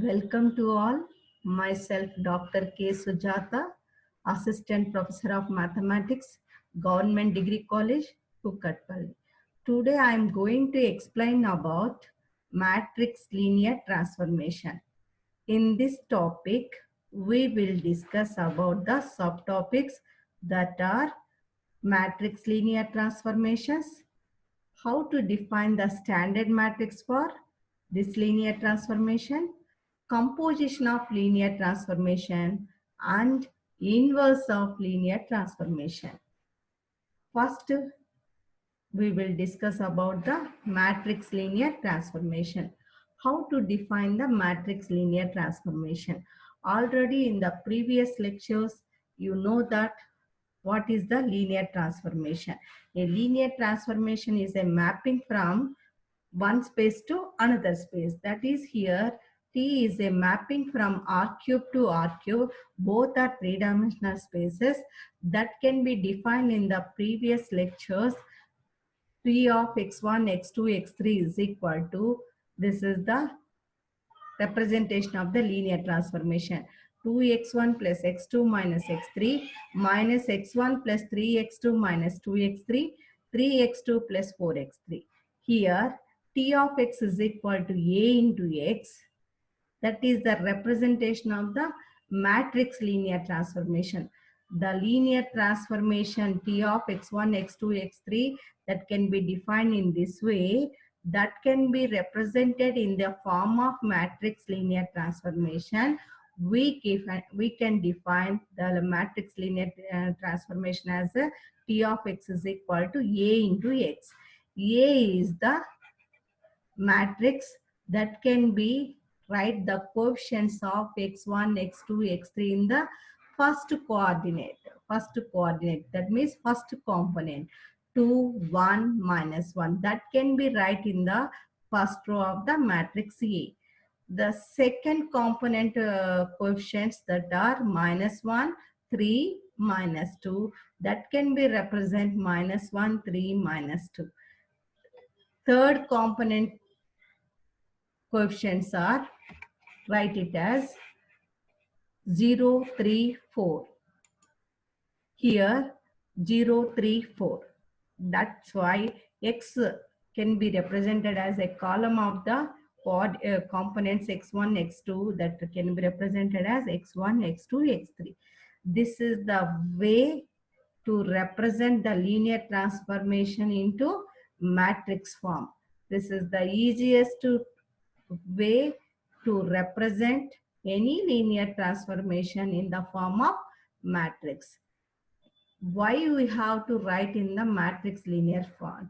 Welcome to all. Myself, Dr. K. Sujata, Assistant Professor of Mathematics, Government Degree College, Kukatpalli. Today I am going to explain about matrix linear transformation. In this topic, we will discuss about the subtopics that are matrix linear transformations, how to define the standard matrix for this linear transformation, composition of linear transformation, and inverse of linear transformation. First, we will discuss about the matrix linear transformation. How to define the matrix linear transformation. Already in the previous lectures, you know that what is the linear transformation. A linear transformation is a mapping from one space to another space. That is here, T is a mapping from R cube to R cube. Both are three-dimensional spaces that can be defined in the previous lectures. P of x1, x2, x3 is equal to, this is the representation of the linear transformation. 2x1 plus x2 minus x3 minus x1 plus 3x2 minus 2x3, 3x2 plus 4x3. Here, T of x is equal to A into x. That is the representation of the matrix linear transformation. The linear transformation T of x1, x2, x3 that can be defined in this way, that can be represented in the form of matrix linear transformation. We can define the matrix linear transformation as a T of x is equal to A into x. A is the matrix that can be write the coefficients of x1, x2, x3 in the first coordinate. That means first component. 2, 1, minus 1. That can be right in the first row of the matrix A. The second component coefficients that are minus 1, 3, minus 2. That can be represent minus 1, 3, minus 2. Third component coefficients are, write it as 0, 3, 4. Here 0, 3, 4. That's why x can be represented as a column of the components x1, x2, that can be represented as x1, x2, x3. This is the way to represent the linear transformation into matrix form. This is the easiest way to represent any linear transformation in the form of matrix. Why we have to write in the matrix linear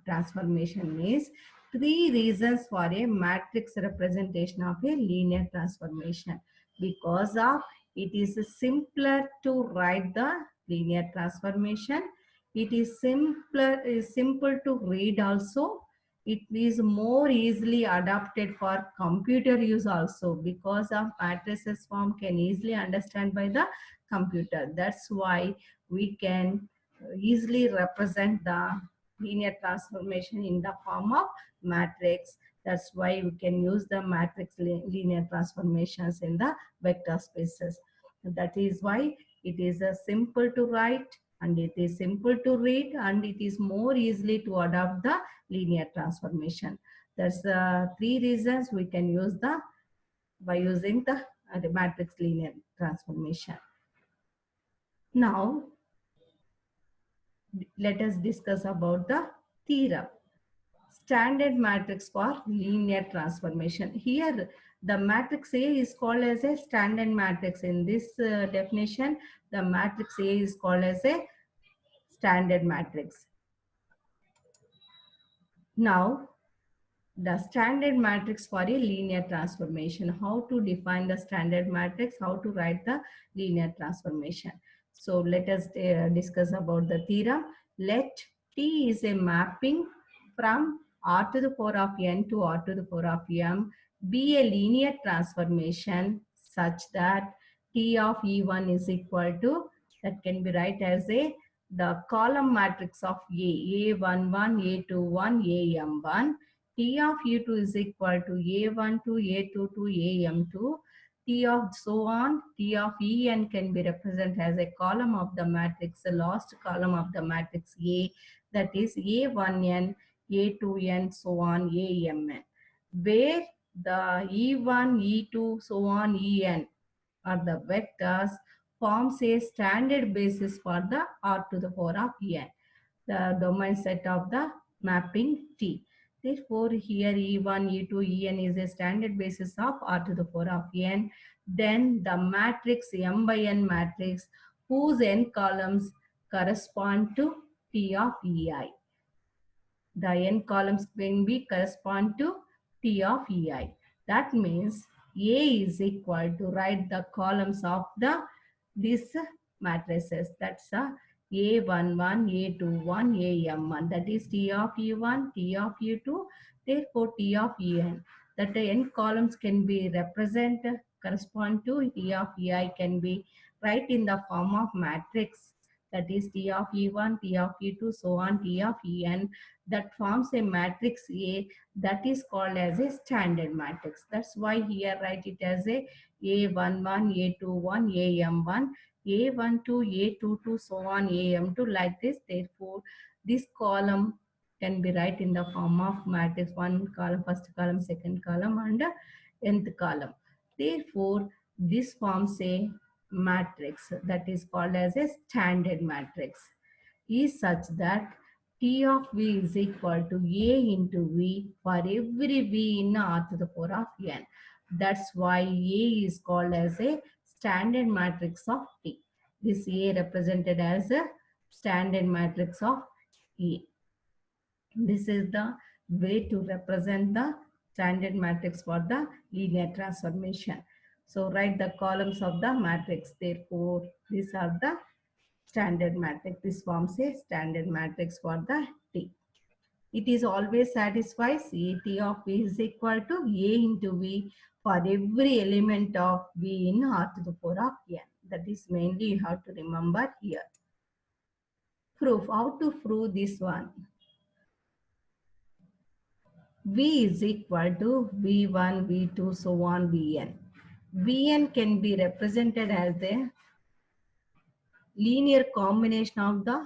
transformation is three reasons for a matrix representation of a linear transformation. Because of it is simpler to write the linear transformation. It is simple to read also. It is more easily adapted for computer use also, because of matrices form can easily understand by the computer. That's why we can easily represent the linear transformation in the form of matrix. That's why we can use the matrix linear transformations in the vector spaces. That is why it is simple to write, and it is simple to read, and it is more easily to adopt the linear transformation. That's three reasons we can use by using the matrix linear transformation. Now, let us discuss about the theorem. Standard matrix for linear transformation. Here, the matrix A is called as a standard matrix. In this definition, the matrix A is called as a standard matrix. Now, the standard matrix for a linear transformation. How to define the standard matrix, how to write the linear transformation. So let us discuss about the theorem. Let T is a mapping from R to the power of n to R to the power of m be a linear transformation such that T of E1 is equal to, that can be write as the column matrix of A11, A21, AM1. T of U2 is equal to A12, A22, AM2. T of so on, T of En can be represented as a column of the matrix, the last column of the matrix A, that is A1n, A2n, so on, Amn, where the E1, E2, so on, En are the vectors forms a standard basis for the R to the power of En, the domain set of the mapping T. Therefore, here E1, E2, En is a standard basis of R to the power of N. Then the matrix M by N matrix whose N columns correspond to T of Ei. The N columns can be correspond to T of Ei. That means A is equal to write the columns of the these matrices. That's A11, A21, AM1. That is T of E1, T of E2, therefore T of En. That the N columns can be represented correspond to T of Ei can be write in the form of matrix. That is T of E1, T of E2, so on, T of En, that forms a matrix A, that is called as a standard matrix. That's why here write it as a A11, A21, AM1, A12, A22, so on, AM2, like this. Therefore, this column can be write in the form of matrix, one column, first column, second column, and nth column. Therefore, this forms a matrix that is called as a standard matrix, is such that T of V is equal to A into V for every V in R to the power of N. That's why A is called as a standard matrix of T. This A represented as a standard matrix of A. This is the way to represent the standard matrix for the linear transformation. So write the columns of the matrix. Therefore, these are the standard matrix. This forms a standard matrix for the T. It is always satisfies A T of V is equal to A into V for every element of V in R to the power of N. That is mainly you have to remember here. Proof. How to prove this one? V is equal to V1, V2, so on, Vn. Vn can be represented as the linear combination of the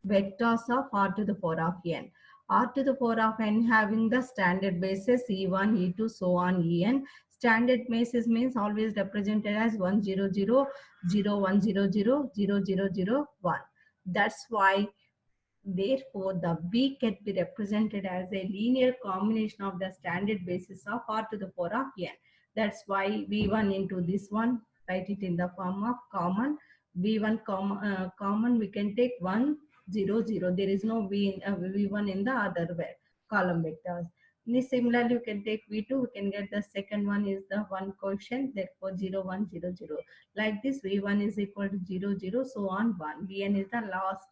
vectors of R to the power of N. R to the power of N having the standard basis E1, E2, so on, En. Standard basis means always represented as 1, 0, 0, 0, 1, 0, 0, 0, 0, 0, 1. That's why, therefore, the V can be represented as a linear combination of the standard basis of R to the power of N. That's why V1 into this one, write it in the form of common. V1 common, we can take 1, 0, 0. There is no V1 in the other column vectors. Similarly, you can take V2, we can get the second one is the one quotient, therefore 0, 1, 0, 0. Like this, V1 is equal to 0, 0, so on 1. Vn is the last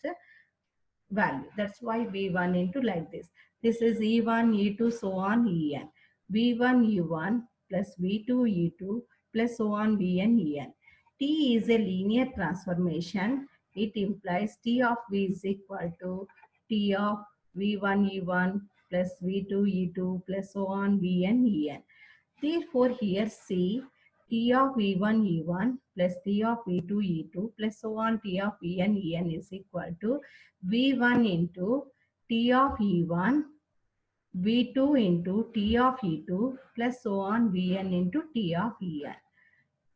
value. That's why V1 into like this. This is E1, E2, so on, En. V1, E1 plus V2, E2 plus so on, Vn, En. T is a linear transformation. It implies T of V is equal to T of V1, E1 plus V2, E2 plus so on, Vn, En. Therefore, here C, T of V1, E1 plus T of V2, E2 plus so on T of En, En is equal to V1 into T of E1, V2 into T of E2 plus so on Vn into T of En.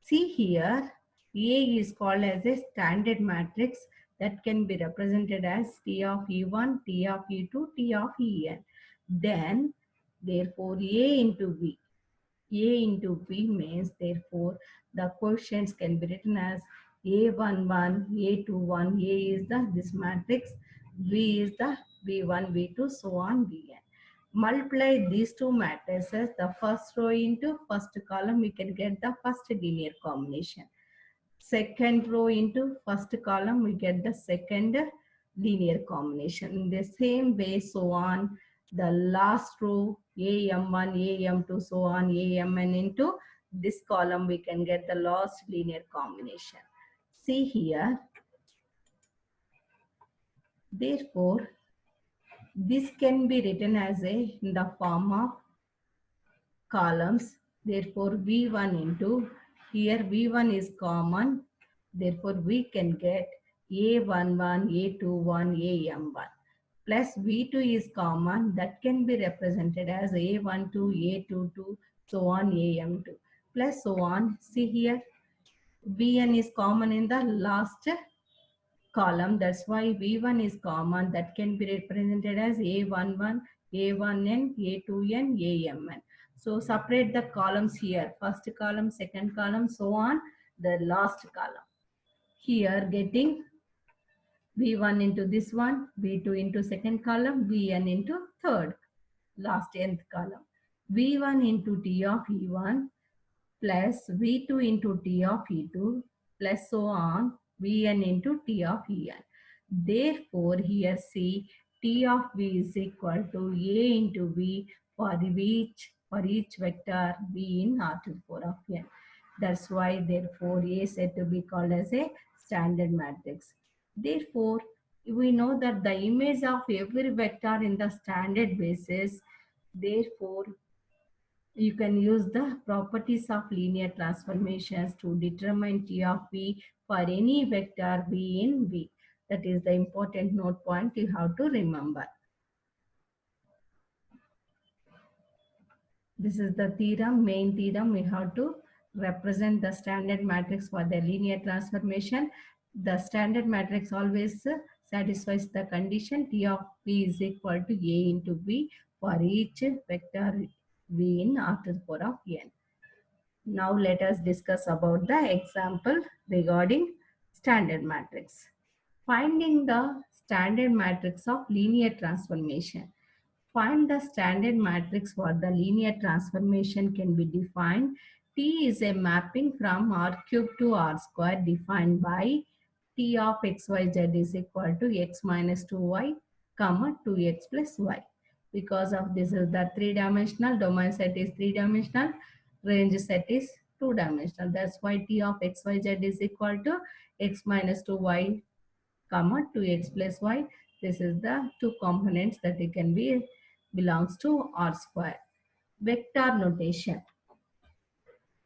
See here, A is called as a standard matrix that can be represented as T of E1, T of E2, T of En. Then, therefore, A into V. A into V means, therefore, the quotients can be written as A11, A21, A is the this matrix, V is the V1, V2, so on, Vn. Multiply these two matrices, the first row into first column, we can get the first linear combination. Second row into first column, we get the second linear combination. In the same way, so on, the last row, AM1, AM2, so on, AMN into this column, we can get the last linear combination. See here. Therefore, this can be written as in the form of columns. Therefore, V1 into here V1 is common. Therefore, we can get A11, A21, AM1 plus V2 is common. That can be represented as A12, A22, so on, AM2 plus so on. See here, Vn is common in the last column. That's why V1 is common. That can be represented as A11, A1n, A2n, AMn. So separate the columns here. First column, second column, so on, the last column. Here getting V1 into this one, V2 into second column, Vn into third, last nth column. V1 into T of E1 plus V2 into T of E2 plus so on Vn into T of En. Therefore, here see T of V is equal to A into V for each vector V in R to the power of n. That's why therefore A is said to be called as a standard matrix. Therefore, we know that the image of every vector in the standard basis, therefore you can use the properties of linear transformations to determine T of V for any vector V in V. That is the important note point you have to remember. This is the theorem, main theorem. We have to represent the standard matrix for the linear transformation. The standard matrix always satisfies the condition T of V is equal to A into V for each vector V in R to the power of n. Now let us discuss about the example regarding standard matrix. Finding the standard matrix of linear transformation. Find the standard matrix for the linear transformation can be defined. T is a mapping from R cube to R square defined by T of xyz is equal to x minus 2y, comma 2x plus y. Because of this is the three-dimensional, domain set is three-dimensional, range set is two-dimensional. That's why T of xyz is equal to x minus 2y, comma 2x plus y. This is the two components that it can be belongs to R square. Vector notation.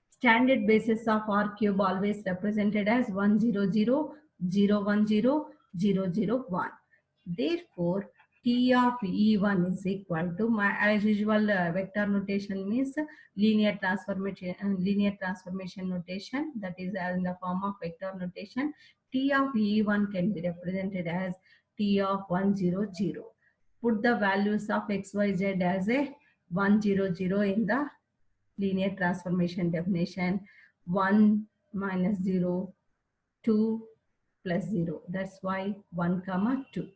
Standard basis of R cube always represented as 1, 0, 0, 0, 1, 0, 0, 0, 1. Therefore, T of E1 is equal to, my as usual vector notation means linear transformation notation, that is in the form of vector notation. T of E1 can be represented as T of 1, 0, 0. Put the values of x, y, z as a 1, 0, 0 in the linear transformation definition. 1 minus 0, 2 plus 0. That's why 1 comma 2.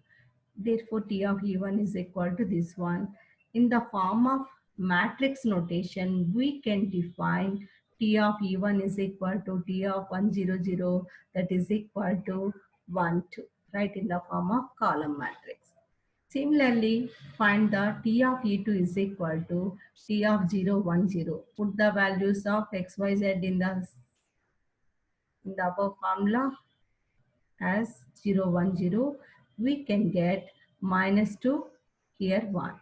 Therefore, T of E1 is equal to this one. In the form of matrix notation, we can define T of E1 is equal to T of 1, 0, 0, that is equal to 1, 2, right, in the form of column matrix. Similarly, find the T of E2 is equal to T of 0, 1, 0. Put the values of x, y, z in the above formula as 0, 1, 0. We can get minus 2, here 1.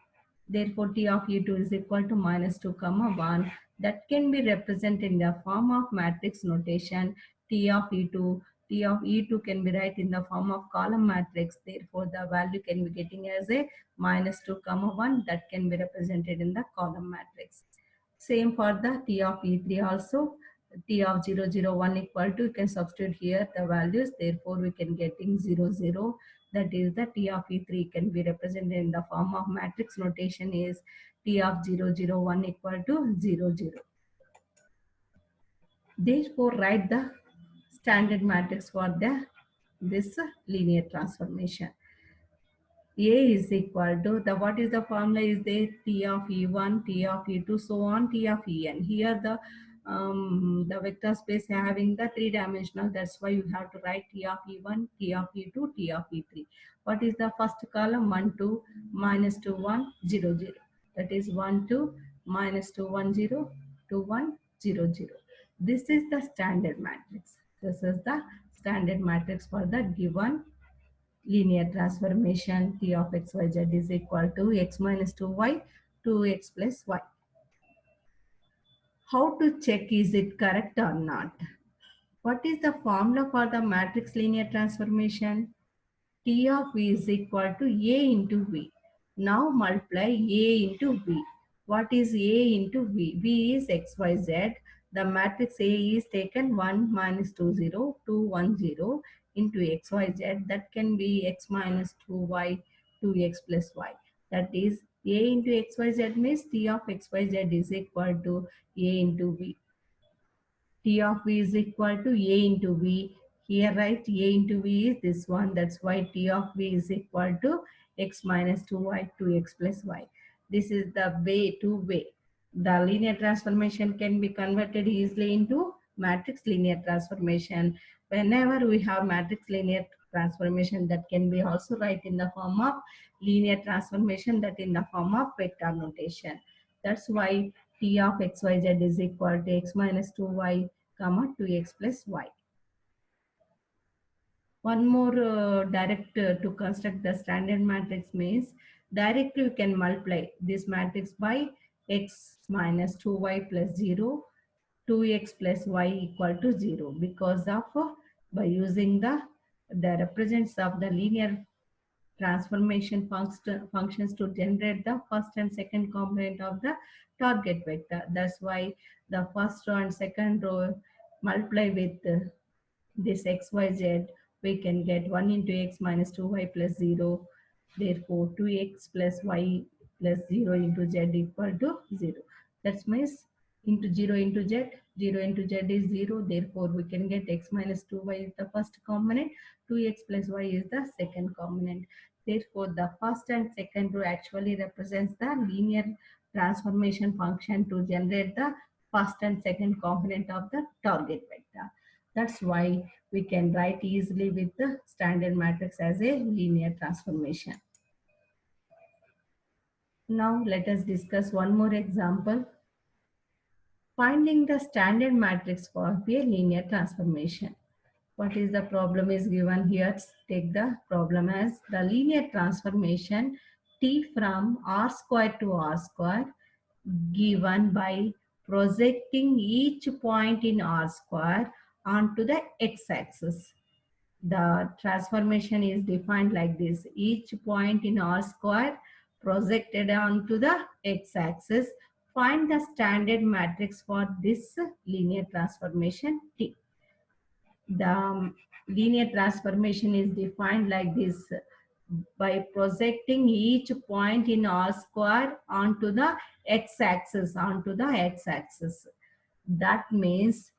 Therefore, T of E2 is equal to minus 2 comma 1. That can be represented in the form of matrix notation. T of E2 can be written in the form of column matrix. Therefore, the value can be getting as a minus 2 comma 1. That can be represented in the column matrix. Same for the T of E3 also. T of 0, 0, 1 equal to, you can substitute here the values. Therefore, we can getting 0, 0. That is the T of E3 can be represented in the form of matrix notation is T of 0, 0, 1 equal to 0, 0. Therefore, write the standard matrix for this linear transformation. A is equal to the, what is the formula is there, T of E1, T of E2, so on, T of En. Here the vector space having the three-dimensional, that's why you have to write T of E1, T of E2, T of E3. What is the first column? 1, 2, minus 2, 1, 0, 0. That is 1, 2, minus 2, 1, 0, 2, 1, 0, 0. This is the standard matrix. This is the standard matrix for the given linear transformation. T of xyz is equal to x minus 2y, 2x plus y. How to check is it correct or not? What is the formula for the matrix linear transformation? T of V is equal to A into V. Now multiply A into V. What is A into V? V is XYZ. The matrix A is taken 1 minus 2 0, 2 1 0 into XYZ. That can be X minus 2Y, 2X plus Y. That is A into XYZ means T of XYZ is equal to A into V. T of V is equal to A into V. Here write A into V is this one. That's why T of V is equal to X minus 2Y, 2X plus Y. This is the way to way. The linear transformation can be converted easily into matrix linear transformation. Whenever we have matrix linear transformation, that can be also write in the form of linear transformation, that in the form of vector notation. That's why T of XYZ is equal to X minus 2Y comma 2X plus Y. One more direct to construct the standard matrix means directly you can multiply this matrix by X minus 2Y plus 0, 2X plus Y equal to 0 because of by using the represents of the linear transformation functions to generate the first and second component of the target vector. That's why the first row and second row multiply with this xyz, we can get 1 into x minus 2y plus 0. Therefore, 2x plus y plus 0 into z equal to 0. That means into 0 into z, 0 into z is 0. Therefore, we can get x minus 2y is the first component, 2x plus y is the second component. Therefore, the first and second row actually represents the linear transformation function to generate the first and second component of the target vector. That's why we can write easily with the standard matrix as a linear transformation. Now let us discuss one more example. Finding the standard matrix for a linear transformation. What is the problem is given here. Take the problem as the linear transformation T from R square to R square given by projecting each point in R square onto the x-axis. The transformation is defined like this. Each point in R square projected onto the x-axis. Find the standard matrix for this linear transformation T. The linear transformation is defined like this. By projecting each point in R square onto the x-axis, That means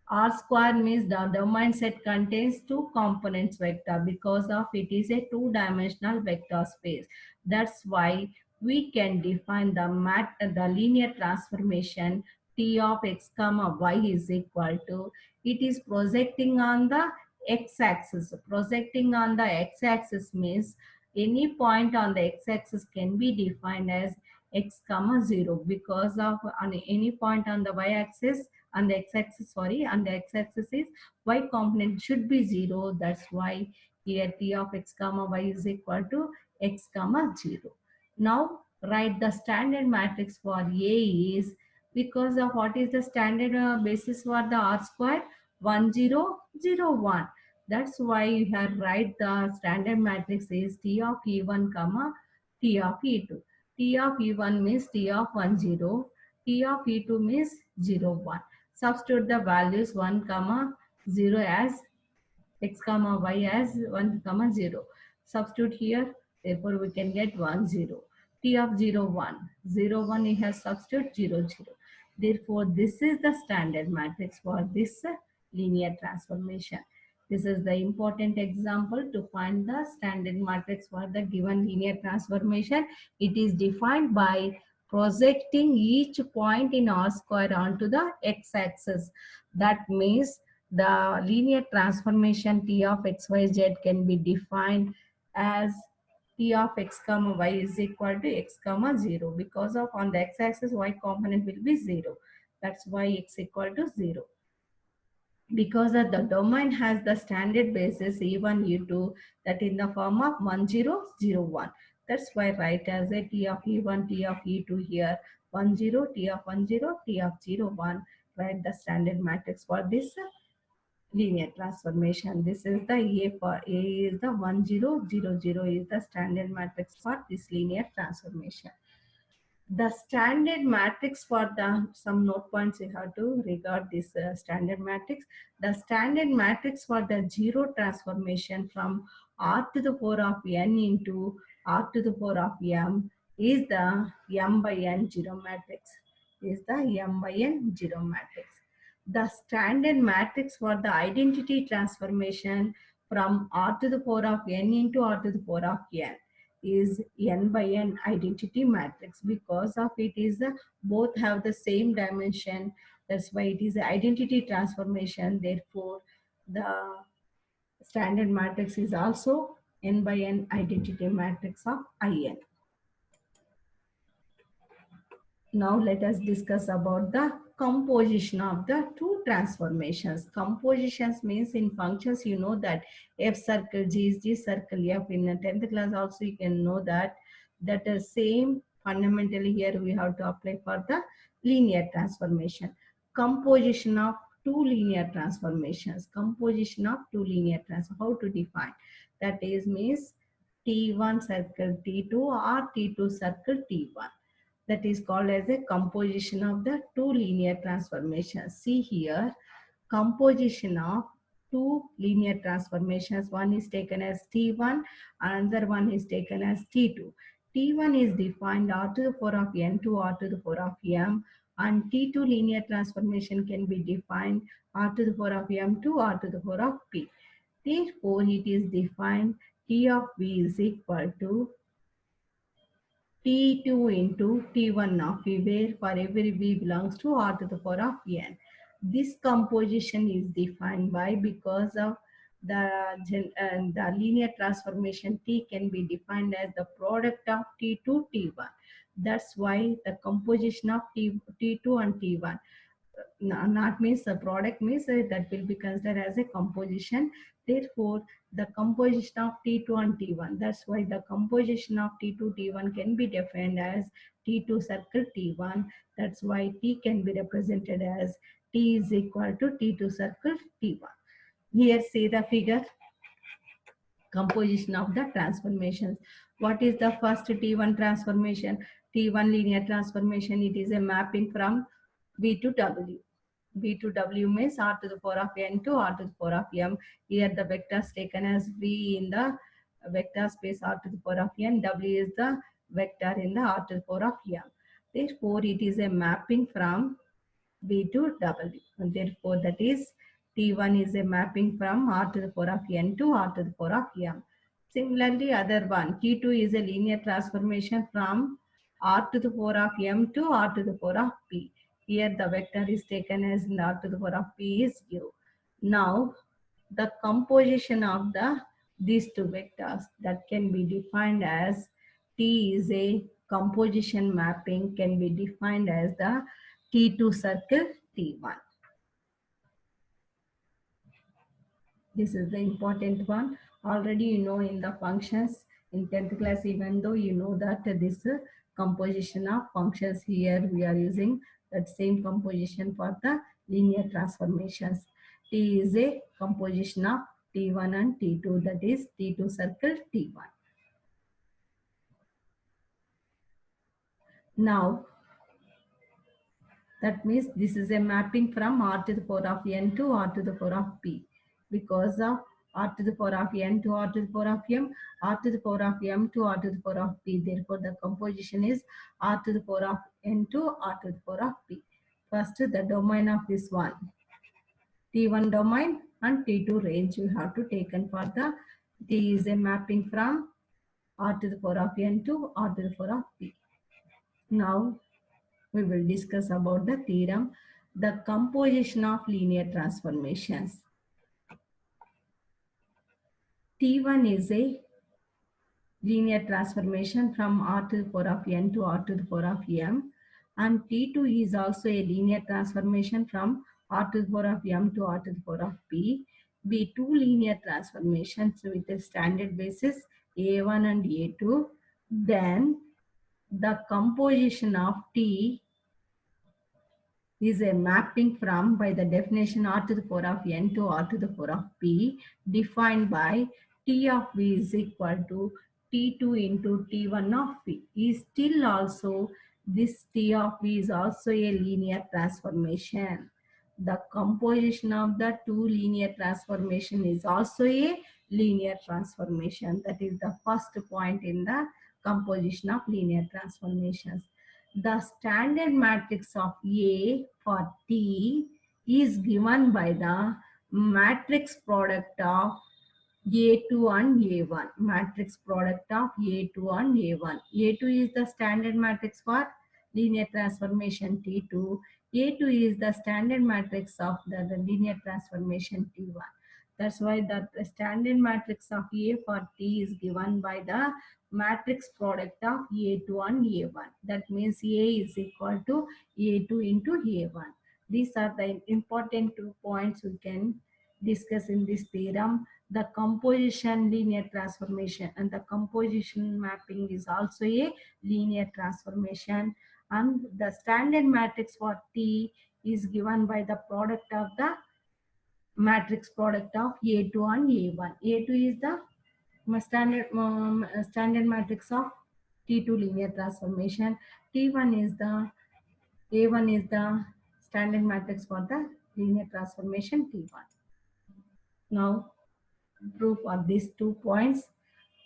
R square means the domain set contains two components vector because of it is a two-dimensional vector space. That's why we can define the linear transformation T of x comma y is equal to, it is projecting on the x-axis. Projecting on the x-axis means any point on the x-axis can be defined as x comma 0 because of on any point on the y-axis, on the x-axis, on the x-axis is y component should be 0. That's why here T of x comma y is equal to x comma 0. Now write the standard matrix for A is, because of what is the standard basis for the R square? 1 0 0 1. That's why you have write the standard matrix is T of E1 comma T of E2. T of E1 means T of 1 0. T of E2 means 0 1. Substitute the values 1 comma 0 as x comma y as 1 comma 0. Substitute here, therefore we can get 1 0. T of 0 1. 0 1 you have substitute 0 0. Therefore, this is the standard matrix for this linear transformation. This is the important example to find the standard matrix for the given linear transformation. It is defined by projecting each point in R square onto the x-axis. That means the linear transformation T of xyz can be defined as T of x comma y is equal to x comma 0 because of on the x-axis y component will be 0. That's why x equal to 0. Because the domain has the standard basis E1, E2 that in the form of 1 0 0 1. That's why write as a T of E1, T of E2 here. 1 0, T of 1 0, T of 0 1. Write the standard matrix for this linear transformation. This is the A for A is the 1 0 0 0 is the standard matrix for this linear transformation. The standard matrix for the some note points you have to regard this standard matrix. The standard matrix for the zero transformation from R to the power of n into R to the power of m is the m by n zero matrix. Is the m by n zero matrix. The standard matrix for the identity transformation from R to the power of n into R to the power of n is n by n identity matrix. Because of it is both have the same dimension, that's why it is identity transformation. Therefore the standard matrix is also n by n identity matrix of In. Now let us discuss about the composition of the two transformations. Compositions means in functions you know that f circle g is g circle f. In the 10th class also you can know that is same. Fundamentally here we have to apply for the linear transformation. Composition of two linear transformations. Composition of two linear transformations. How to define? That is means T1 circle T2 or T2 circle T1. That is called as a composition of the two linear transformations. See here, composition of two linear transformations. One is taken as T1, another one is taken as T2. T1 is defined R to the power of n to R to the power of m, and T2 linear transformation can be defined R to the power of m to R to the power of p. Therefore, it is defined T of v is equal to T2 into T1 of V, where for every V belongs to R to the power of n. This composition is defined by because of the linear transformation T can be defined as the product of T2 T1. That's why the composition of T2 and T1 not means the product means that will be considered as a composition. Therefore, the composition of T2 and T1. That's why the composition of T2 T1 can be defined as T2 circle T1. That's why T can be represented as T is equal to T2 circle T1. Here see the figure. Composition of the transformations. What is the first T1 transformation? T1 linear transformation. It is a mapping from V to W. V to W means R to the power of n to R to the power of m. Here the vectors taken as V in the vector space R to the power of n. W is the vector in the R to the power of m. Therefore, it is a mapping from V to W. And therefore, that is T1 is a mapping from R to the power of n to R to the power of m. Similarly, other one, T2 is a linear transformation from R to the power of m to R to the power of p. Here the vector is taken as R to the power of p is u. Now, the composition of these two vectors that can be defined as T is a composition mapping can be defined as the T2 circle T1. This is the important one. Already you know in the functions in 10th class, even though you know that this composition of functions, here we are using that same composition for the linear transformations. T is a composition of T1 and T2, that is T2 circle T1. Now, that means this is a mapping from R to the power of n to R to the power of p. Because of R to the power of n to R to the power of m, R to the power of m to R to the power of p. Therefore, the composition is R to the power of n to R to the power of p. First, the domain of this one. T1 domain and T2 range you have to taken for the T is a mapping from R to the power of n to R to the power of p. Now, we will discuss about the theorem, the composition of linear transformations. T1 is a linear transformation from R to the power of n to R to the power of m, and T2 is also a linear transformation from R to the power of m to R to the power of p. Be two linear transformations with a standard basis A1 and A2. Then The composition of T is a mapping from by the definition r to the power of n to r to the power of p, defined by T of v is equal to T2 into T1 of v. Is still also this T of v is also a linear transformation. The composition of the two linear transformation is also a linear transformation. That is the first point in the composition of linear transformations. The standard matrix of A for T is given by the matrix product of A2 and A1. Matrix product of A2 and A1. A2 is the standard matrix for linear transformation T2. A2 is the standard matrix of the linear transformation T1. That's why the standard matrix of A for T is given by the matrix product of A2 and A1. That means A is equal to A2 into A1. These are the important 2 points we can discuss in this theorem. The composition linear transformation and the composition mapping is also a linear transformation, and the standard matrix for T is given by the product of the matrix product of A2 and A1. A2 is the standard matrix of T2 linear transformation. T1 is the A1 is the standard matrix for the linear transformation T1. Now proof of these 2 points.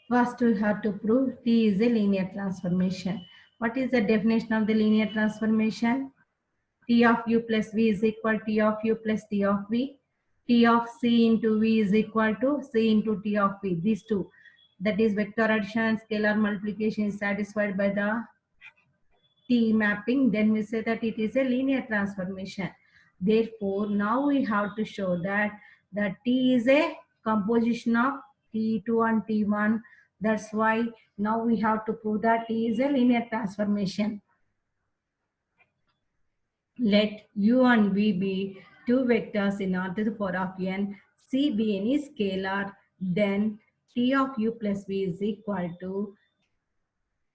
First, we have to prove T is a linear transformation. What is the definition of the linear transformation? T of u plus v is equal to T of u plus T of v. T of c into v is equal to c into T of v. These two, that is vector addition and scalar multiplication, is satisfied by the T mapping. Then we say that it is a linear transformation. Therefore, now we have to show that the T is a composition of T2 and T1. That's why now we have to prove that T is a linear transformation. Let u and v be two vectors in R to the power of n. C be any scalar, then T of u plus v is equal to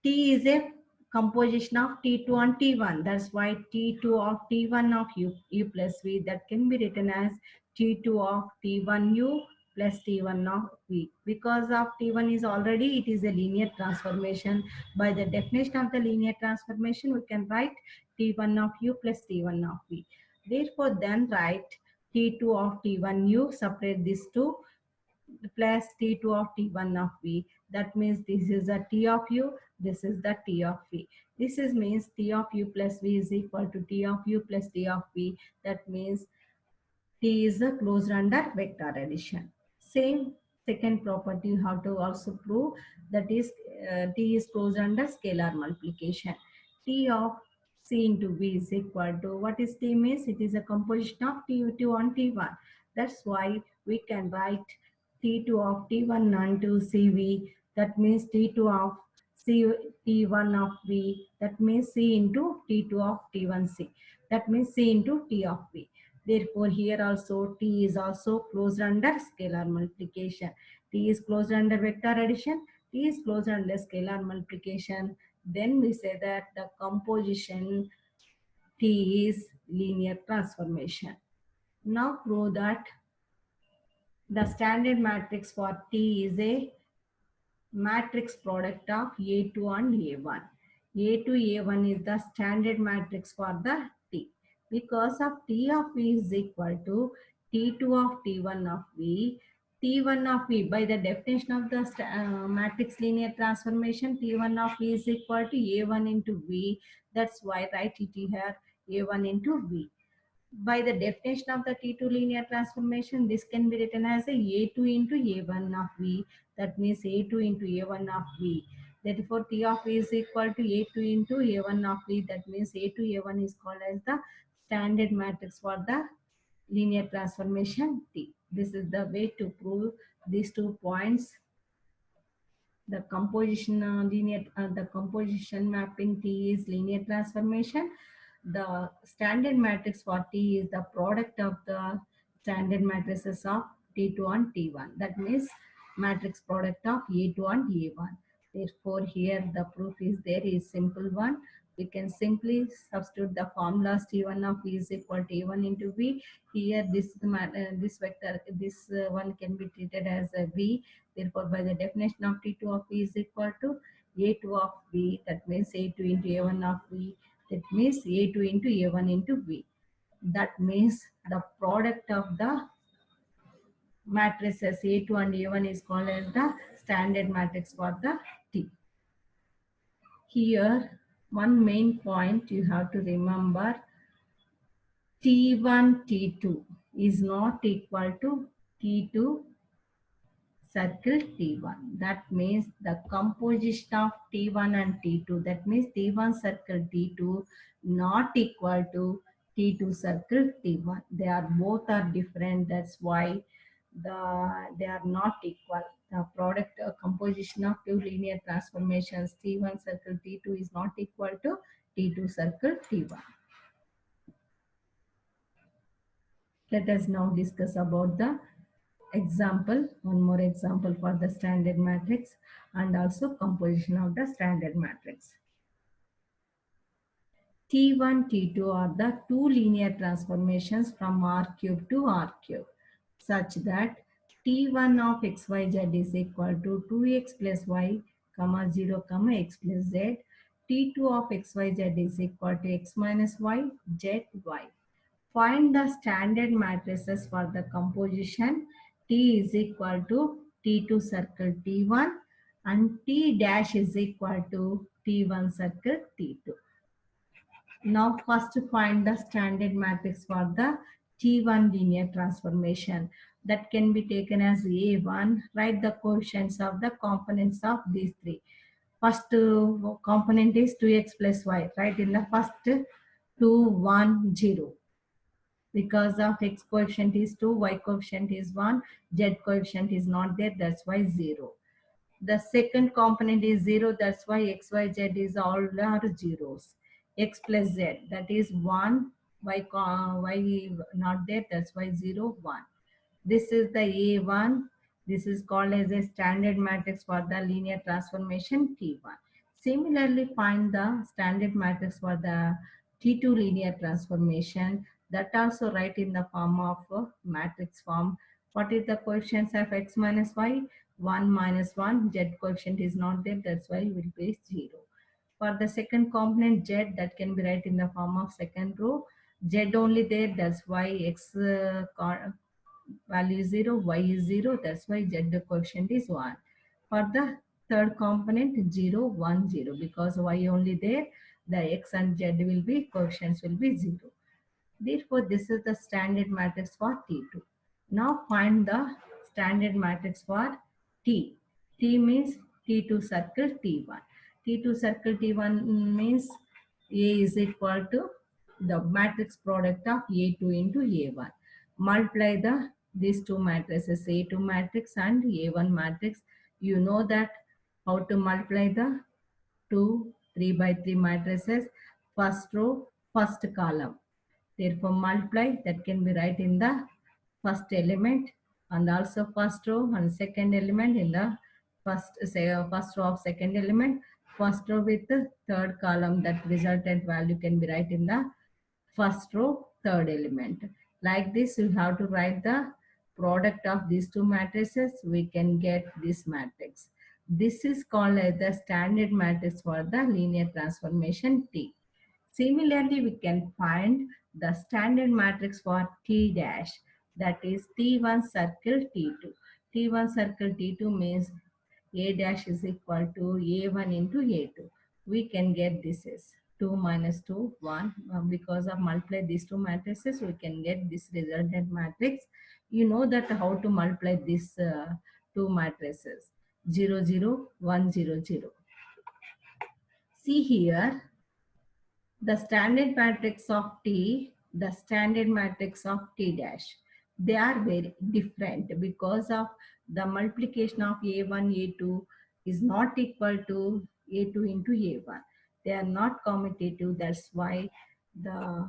T is a composition of T2 and T1. That's why T2 of T1 of u plus v, that can be written as T2 of T1u plus T1 of v. Because of T1 is already, it is a linear transformation. By the definition of the linear transformation, we can write T1 of u plus T1 of v. Therefore, then write T2 of T1u, separate these two, plus T2 of T1 of V. That means this is a T of U, this is the T of V. This is means T of U plus V is equal to T of U plus T of V. That means T is a closed under vector addition. Same second property you have to also prove, that is T is closed under scalar multiplication. T of C into V is equal to, what is T means? It is a composition of T2 and T1. That's why we can write T2 of T1 onto CV. That means T2 of C T1 of V. That means C into T2 of T1C. That means C into T of V. Therefore, here also T is also closed under scalar multiplication. T is closed under vector addition. T is closed under scalar multiplication. Then we say that the composition T is linear transformation. Now prove that the standard matrix for T is a matrix product of A2 and A1. A2, A1 is the standard matrix for the T. Because of T of V is equal to T2 of T1 of V. T1 of V, by the definition of the matrix linear transformation, T1 of V is equal to A1 into V. That's why write it here, A1 into V. By the definition of the T2 linear transformation, this can be written as a A2 into A1 of V. That means A2 into A1 of V. Therefore, T of V is equal to A2 into A1 of V. That means A2, A1 is called as the standard matrix for the linear transformation T. This is the way to prove these 2 points. The composition the composition mapping T is linear transformation. The standard matrix for T is the product of the standard matrices of T2 and T1. That means matrix product of A2 and A1. Therefore, here the proof is simple one. We can simply substitute the formulas T1 of V is equal to A1 into V. Here, this vector, this one can be treated as a V. Therefore, by the definition of T2 of V is equal to A2 of V. That means A2 into A1 of V. That means A2 into A1 into V. That means the product of the matrices A2 and A1 is called as the standard matrix for the T. Here, one main point you have to remember, T1, T2 is not equal to T2 circle T1. That means the composition of T1 and T2, that means T1 circle T2 not equal to T2 circle T1. They are both are different. That's why they are not equal. The product composition of two linear transformations T1 circle T2 is not equal to T2 circle T1. Let us now discuss about the example, one more example for the standard matrix and also composition of the standard matrix. T1, T2 are the two linear transformations from R cube to R cube such that T1 of XYZ is equal to 2x plus y, 0, x plus z. T2 of XYZ is equal to x minus y, z, y. Find the standard matrices for the composition. T is equal to T2 circle T1 and T dash is equal to T1 circle T2. Now first find the standard matrix for the T1 linear transformation. That can be taken as A1. Write the coefficients of the components of these three. First component is 2x plus y. Right in the first 2, 1, 0. Because of x coefficient is 2, y coefficient is 1, z coefficient is not there, that's why 0. The second component is 0, that's why x, y, z is all are zeros. X plus z, that is 1, y not there, that's why 0, 1. This is the A1. This is called as a standard matrix for the linear transformation T1. Similarly, find the standard matrix for the T2 linear transformation. That also write in the form of matrix form. What is the coefficients of x minus y? 1 minus 1. Z coefficient is not there. That's why it will be 0. For the second component z, that can be write in the form of second row. Z only there. That's why x value is 0, y is 0, that's why z coefficient is 1. For the third component 0, 1, 0, because y only there, the x and z will be coefficients will be 0. Therefore, this is the standard matrix for T2. Now find the standard matrix for T. T means T2 circle T1. T2 circle T1 means A is equal to the matrix product of A2 into A1. Multiply these two matrices, A2 matrix and A1 matrix. You know that how to multiply the two 3 by 3 matrices, first row, first column. Therefore, multiply, that can be right in the first element and also first row and second element in the first row of second element, first row with the third column, that resultant value can be right in the first row, third element. Like this, you have to write the product of these two matrices. We can get this matrix. This is called as the standard matrix for the linear transformation T. Similarly, we can find the standard matrix for T dash, that is T1 circle T2. T1 circle T2 means A dash is equal to A1 into A2. We can get this is 2 minus 2, 1. Because of multiply these two matrices, we can get this resultant matrix. You know that how to multiply these two matrices, 0, 0, 1, 0, 0. See here, the standard matrix of T, the standard matrix of T dash, they are very different because of the multiplication of A1, A2 is not equal to A2 into A1. They are not commutative. That's why the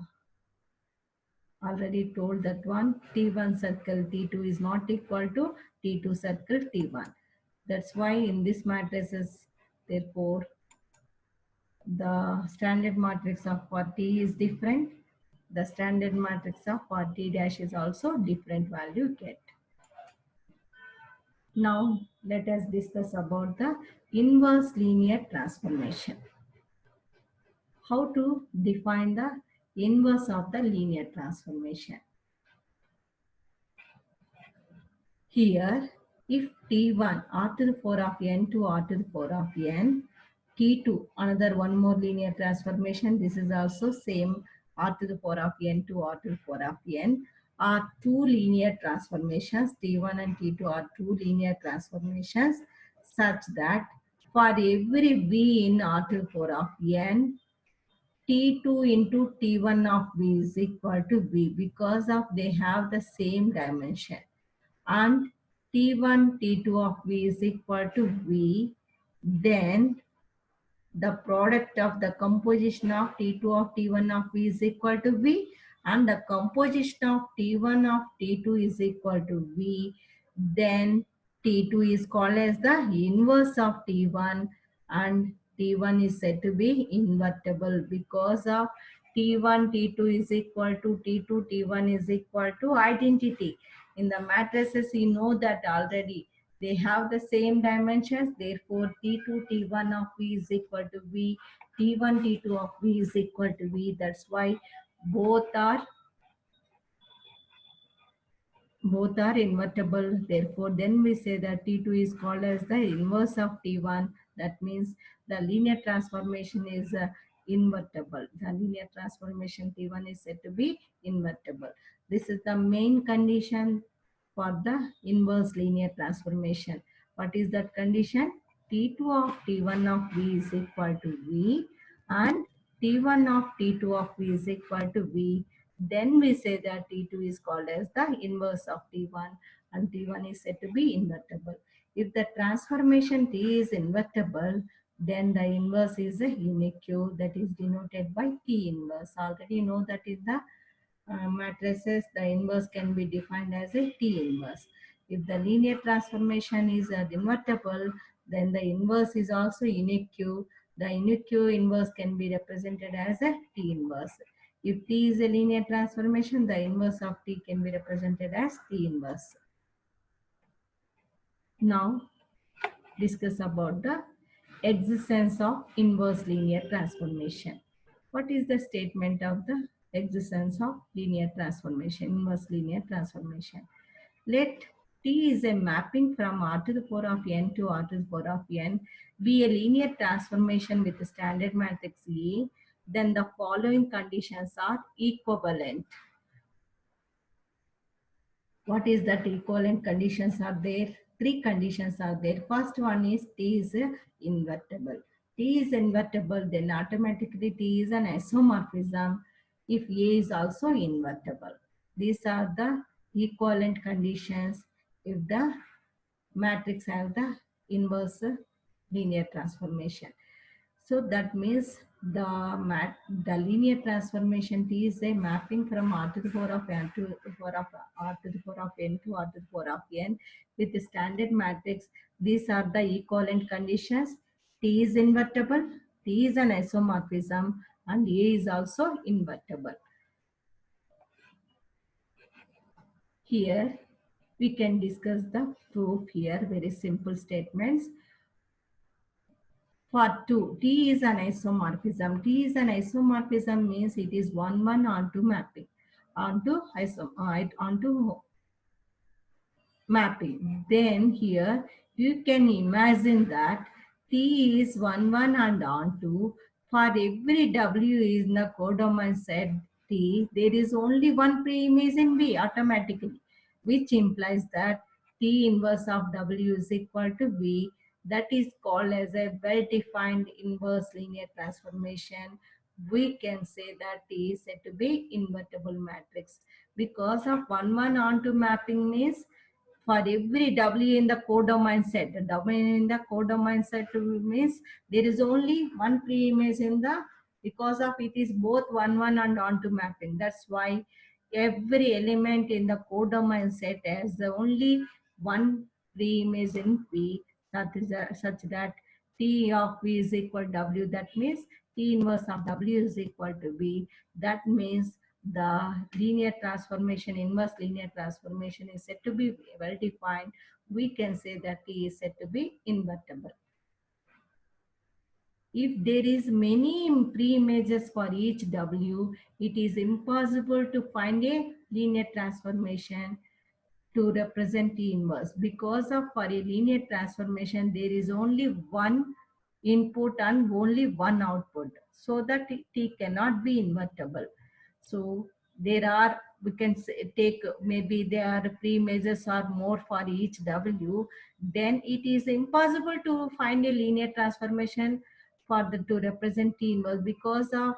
already told that one T1 circle T2 is not equal to T2 circle T1. That's why in this matrices Therefore, the standard matrix of for T is different. The standard matrix of for T dash is also different value get. Now, let us discuss about the inverse linear transformation. How to define the inverse of the linear transformation. Here, if T1 r to the power of n to r to the power of n, T2 another one more linear transformation. This is also same r to the power of n to r to the power of n are two linear transformations. T1 and T2 are two linear transformations such that for every v in r to the power of n, T2 into T1 of v is equal to v because of they have the same dimension, and T1, T2 of v is equal to v, then the product of the composition of T2 of T1 of v is equal to v, and the composition of T1 of T2 is equal to v, then T2 is called as the inverse of T1, and T1 is said to be invertible because of T1, T2 is equal to T2, T1 is equal to identity. In the matrices, you know that already. They have the same dimensions, therefore T2, T1 of V is equal to V, T1, T2 of V is equal to V. That's why both are invertible. Therefore, then we say that T2 is called as the inverse of T1. That means the linear transformation is invertible. The linear transformation T1 is said to be invertible. This is the main condition for the inverse linear transformation. What is that condition? T2 of T1 of V is equal to V, and T1 of T2 of V is equal to V. Then we say that T2 is called as the inverse of T1, and T1 is said to be invertible. If the transformation T is invertible, then the inverse is a unique that is denoted by T inverse. Already you know that is the matrices, the inverse can be defined as a T inverse. If the linear transformation is invertible, then the inverse is also unique. The unique inverse can be represented as a T inverse. If T is a linear transformation, the inverse of T can be represented as T inverse. Now, discuss about the existence of inverse linear transformation. What is the statement of the existence of linear transformation, inverse linear transformation? Let T is a mapping from R to the power of n to R to the power of n be a linear transformation with the standard matrix E, then the following conditions are equivalent. What is that equivalent conditions are there? Three conditions are there. First one is T is invertible. T is invertible, then automatically T is an isomorphism if A is also invertible. These are the equivalent conditions if the matrix have the inverse linear transformation. So that means the linear transformation T is a mapping from R to the power of n to the power of R to the power of n to R to the power of n with the standard matrix. These are the equivalent conditions. T is invertible, T is an isomorphism, and A is also invertible. Here we can discuss the proof here, very simple statements. For 2, T is an isomorphism. T is an isomorphism means it is 1-1 onto mapping, onto mapping. Then here you can imagine that T is 1-1 and onto. For every W is in the codomain set T, there is only one preimage in V automatically, which implies that T inverse of W is equal to V. That is called as a well-defined inverse linear transformation. We can say that T is said to be invertible matrix because of 1-1 onto mapping means for every W in the codomain set, W in the codomain set means there is only one preimage in the, because of it is both 1-1 and onto mapping. That's why every element in the codomain set has only one preimage in P, such that T of V is equal to W. That means T inverse of W is equal to V. That means the linear transformation, inverse linear transformation is said to be well defined. We can say that T is said to be invertible. If there is many pre-images for each W, it is impossible to find a linear transformation to represent T inverse. Because of for a linear transformation, there is only one input and only one output, so that T cannot be invertible. So there are, we can say, take maybe there are pre-images or more for each W, then it is impossible to find a linear transformation for the to represent T inverse, because of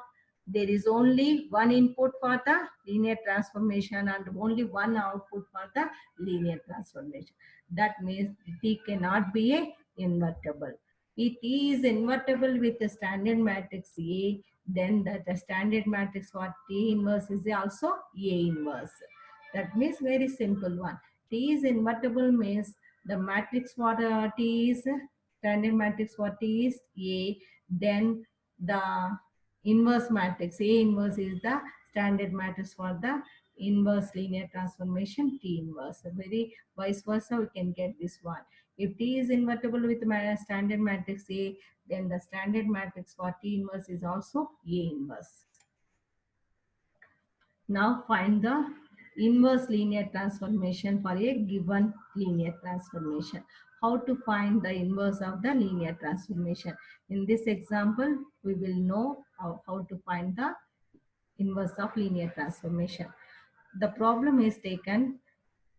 there is only one input for the linear transformation and only one output for the linear transformation. That means T cannot be a invertible. It is invertible with the standard matrix A, then the standard matrix for T inverse is also A inverse. That means very simple one. T is invertible means the matrix for T is standard matrix for T is A, then the inverse matrix A inverse is the standard matrix for the inverse linear transformation T inverse. Very vice versa, we can get this one. If T is invertible with standard matrix A, then the standard matrix for T inverse is also A inverse. Now find the inverse linear transformation for a given linear transformation. How to find the inverse of the linear transformation? In this example, we will know how to find the inverse of linear transformation. The problem is taken.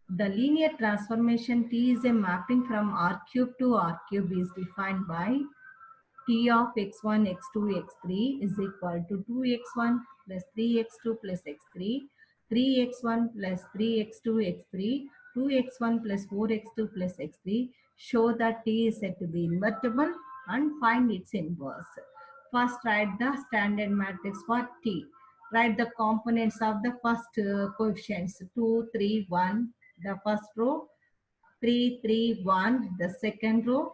The linear transformation T is a mapping from R cube to R cube is defined by T of x1, x2, x3 is equal to 2x1 plus 3x2 plus x3, 3x1 plus 3x2, x3, 2x1 plus 4x2 plus x3. Show that T is said to be invertible and find its inverse. First, write the standard matrix for T. Write the components of the first coefficients 2, 3, 1, the first row, 3, 3, 1, the second row,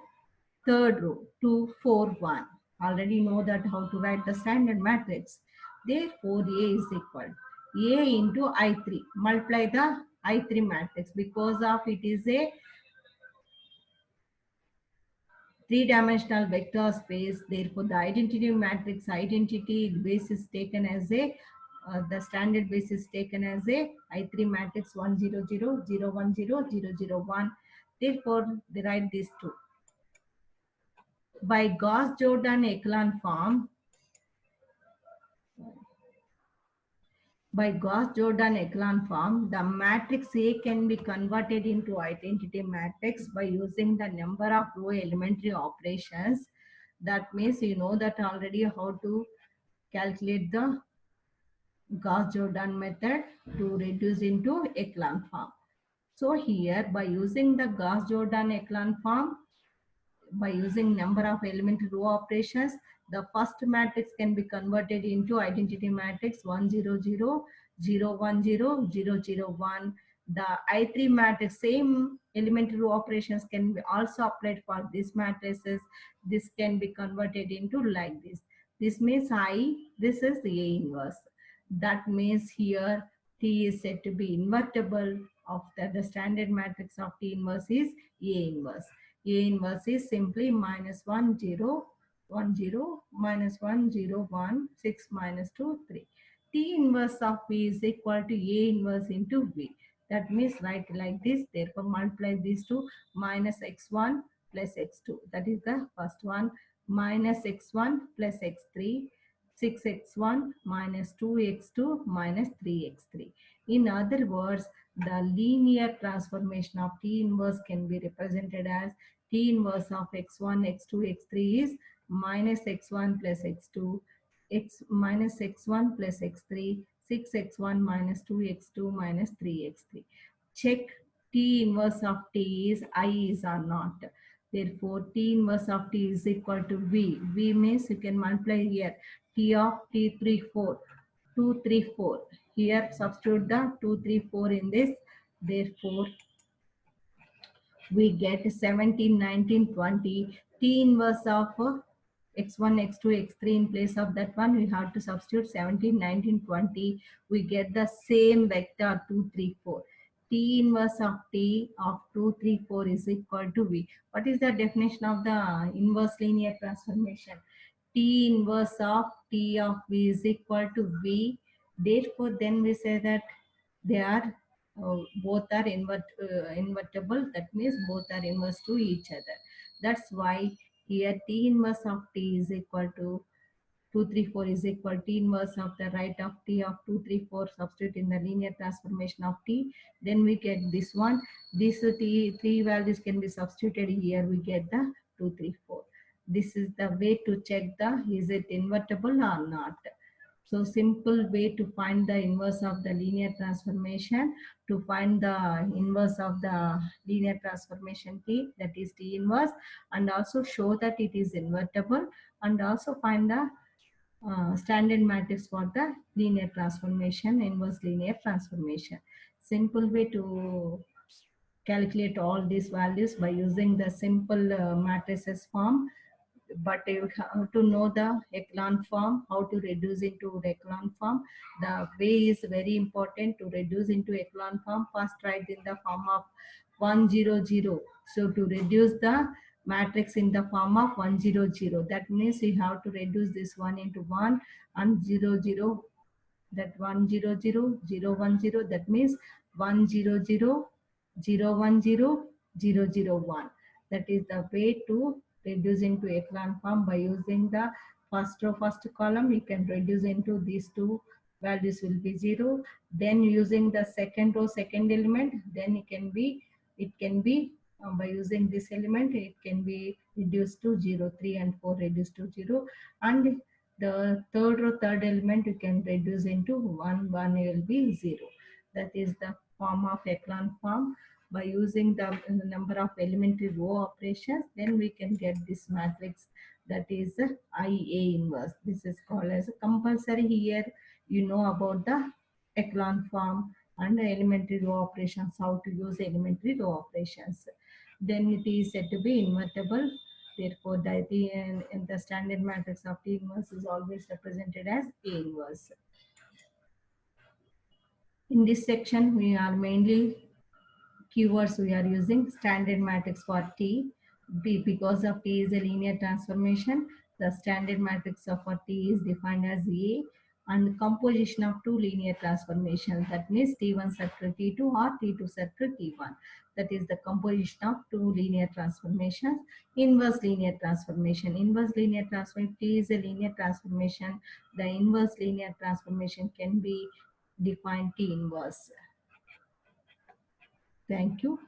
third row, 2, 4, 1. Already know that how to write the standard matrix. Therefore, A is equal A into I3. Multiply the I3 matrix because of it is a three-dimensional vector space. Therefore, the identity matrix identity base is taken as a the standard base is taken as a I3 matrix 1 0 0 0 1 0 0 0 1. Therefore, they write these two. By Gauss-Jordan-Echelon form, the matrix A can be converted into identity matrix by using the number of row elementary operations. That means you know that already how to calculate the Gauss-Jordan method to reduce into echelon form. So here by using the Gauss-Jordan echelon form, by using number of elementary row operations, the first matrix can be converted into identity matrix 1 0 0 0 1 0 0 0 1. The I3 matrix, same elementary row operations can be also applied for these matrices. This can be converted into like this. This means this is the A inverse. That means here T is said to be invertible of the standard matrix of T inverse is A inverse. A inverse is simply minus 1 0 1 0 minus 1 0 1 6 minus 2 3. T inverse of V is equal to A inverse into V. That means write like this. Therefore, multiply these two, minus x1 plus x2. That is the first one. Minus x1 plus x3. 6x1 minus 2x2 minus 3x3. In other words, the linear transformation of T inverse can be represented as T inverse of x1, x2, x3 is minus x1 plus x2, x minus x1 plus x3, 6x1 minus 2x2 minus 3x3. Check T inverse of T is I is or not. Therefore, T inverse of T is equal to V. V means you can multiply here. T of T3 4, 2 3 4. Here substitute the 2 3 4 in this. Therefore, we get 17 19 20 T inverse of x1, x2, x3 in place of that one, we have to substitute 17, 19, 20. We get the same vector 2, 3, 4. T inverse of T of 2, 3, 4 is equal to V. What is the definition of the inverse linear transformation? T inverse of T of V is equal to V. Therefore, then we say that they are both are invertible. That means both are inverse to each other. That's why here T inverse of T is equal to 2, 3, 4 is equal T inverse of the right of T of 2, 3, 4, substitute in the linear transformation of T. Then we get this one. These T three values can be substituted here. We get the 2, 3, 4. This is the way to check the is it invertible or not. So simple way to find the inverse of the linear transformation, to find the inverse of the linear transformation T, that is T inverse, and also show that it is invertible, and also find the standard matrix for the linear transformation, inverse linear transformation. Simple way to calculate all these values by using the simple matrices form, but you have to know the echelon form, how to reduce into the echelon form. The way is very important to reduce into echelon form. First write in the form of 100. So to reduce the matrix in the form of 100, that means you have to reduce this 1 into 1 and 00, that 100, 010, that means 100, 010, 001. That is the way to reduce into echelon form by using the first row, first column. You can reduce into these two values will be 0. Then using the second row, second element, then it can be by using this element, it can be reduced to 0, 3 and 4 reduced to 0, and the third row, third element, you can reduce into 1, 1 will be 0. That is the form of echelon form. By using the number of elementary row operations, then we can get this matrix, that is IA inverse. This is called as compulsory. Here you know about the echelon form and the elementary row operations, how to use elementary row operations. Then it is said to be invertible. Therefore, the T in the standard matrix of T inverse is always represented as A inverse. In this section, we are mainly keywords we are using standard matrix for T. Because of T is a linear transformation, the standard matrix of T is defined as A, and composition of two linear transformations, that means T1 circle T2 or T2 circle T1. That is the composition of two linear transformations. Inverse linear transformation. Inverse linear transformation, T is a linear transformation. The inverse linear transformation can be defined T inverse. Thank you.